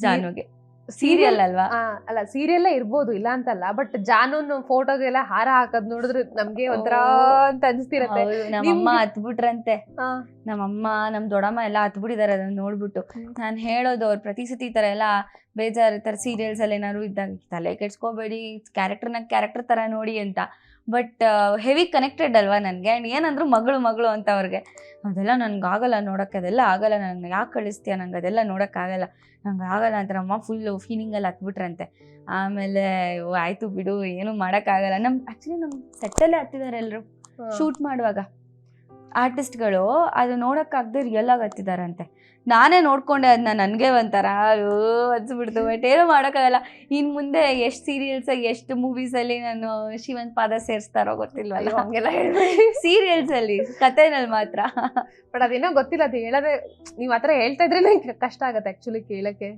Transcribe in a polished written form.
ಜಾನುಗೆ serial ಅಲ್ವಾ? ಅಲ್ಲ serial ಇರ್ಬೋದು ಇಲ್ಲ ಅಂತಲ್ಲ, ಬಟ್ ಜಾನೂನ್ ಫೋಟೋಗೆಲ್ಲ ಹಾರ ಹಾಕದ್ ನೋಡಿದ್ರೆ ನಮ್ಗೆ ಒಂಥರ ಅಂತ ಅನ್ಸ್ತಿರತ್ತೆ. ನಮ್ಮಮ್ಮ ಹತ್ಬಿಟ್ರಂತೆ, ನಮ್ಮಮ್ಮ ನಮ್ ದೊಡ್ಡಮ್ಮ ಎಲ್ಲ ಹತ್ಬಿಟ್ಟಿದಾರೆ ಅದನ್ನ ನೋಡ್ಬಿಟ್ಟು. ನಾನ್ ಹೇಳೋದು ಅವ್ರು ಪ್ರತಿ ಸತಿ ಈ ತರ ಎಲ್ಲ ಬೇಜಾರಿರ್ತಾರೆ ಸೀರಿಯಲ್ಸ್ ಅಲ್ಲಿ ಏನಾದ್ರು ಇದ್ದಾಗ, ತಲೆ ಕೆಡ್ಸ್ಕೋಬೇಡಿ, ಕ್ಯಾರೆಕ್ಟರ್ ತರ ನೋಡಿ ಅಂತ. ಬಟ್ ಹೆವಿ ಕನೆಕ್ಟೆಡ್ ಅಲ್ವಾ ನನ್ಗೆ, ಅಂಡ್ ಏನಂದ್ರು ಮಗಳು ಅಂತ ಅವ್ರಿಗೆ. ಅದೆಲ್ಲ ನನ್ಗೆ ಆಗಲ್ಲ ನೋಡಕ್ಕೆ, ಅದೆಲ್ಲ ಆಗಲ್ಲ, ನನ್ಗೆ ಯಾಕೆ ಕಳಿಸ್ತೀಯ, ನಂಗೆ ಅದೆಲ್ಲ ನೋಡಕ್ ಆಗಲ್ಲ, ನಂಗೆ ಆಗಲ್ಲ ಅಂತ ನಮ್ಮ ಫುಲ್ಲು ಫೀಲಿಂಗಲ್ಲಿ ಹತ್ಬಿಟ್ರಂತೆ. ಆಮೇಲೆ ಆಯ್ತು ಬಿಡು, ಏನು ಮಾಡೋಕ್ಕಾಗಲ್ಲ. ಆ್ಯಕ್ಚುಲಿ ನಮ್ಮ ಸೆಟ್ಟಲ್ಲೇ ಹತ್ತಿದ್ದಾರೆ ಎಲ್ಲರೂ ಶೂಟ್ ಮಾಡುವಾಗ, ಆರ್ಟಿಸ್ಟ್ಗಳು ಅದು ನೋಡೋಕ್ಕಾಗದೆ ರಿಯಲ್ ಆಗಿ ಹತ್ತಿದಾರಂತೆ. ನಾನೇ ನೋಡ್ಕೊಂಡೆ ಅದನ್ನ, ನನಗೆ ಒಂಥರ ಅನ್ಸ್ಬಿಡ್ತು. ಬಟ್ ಏನೂ ಮಾಡೋಕ್ಕಾಗಲ್ಲ. ಇನ್ನು ಮುಂದೆ ಎಷ್ಟು ಸೀರಿಯಲ್ಸ್ ಎಷ್ಟು ಮೂವೀಸಲ್ಲಿ ನಾನು ಶಿವನ್ ಪಾದ ಸೇರಿಸ್ತಾರೋ ಗೊತ್ತಿಲ್ವಲ್ಲ, ಹಂಗೆಲ್ಲ ಹೇಳ್ಬೇಡಿ. ಸೀರಿಯಲ್ಸಲ್ಲಿ ಕಥೆನಲ್ಲಿ ಮಾತ್ರ. ಬಟ್ ಅದೇನೋ ಗೊತ್ತಿಲ್ಲ, ಅದು ಹೇಳೋದೇ ನೀವು ಆ ಥರ ಹೇಳ್ತಾ ಇದ್ರೆ ಕಷ್ಟ ಆಗತ್ತೆ ಆ್ಯಕ್ಚುಲಿ ಕೇಳಕ್ಕೆ.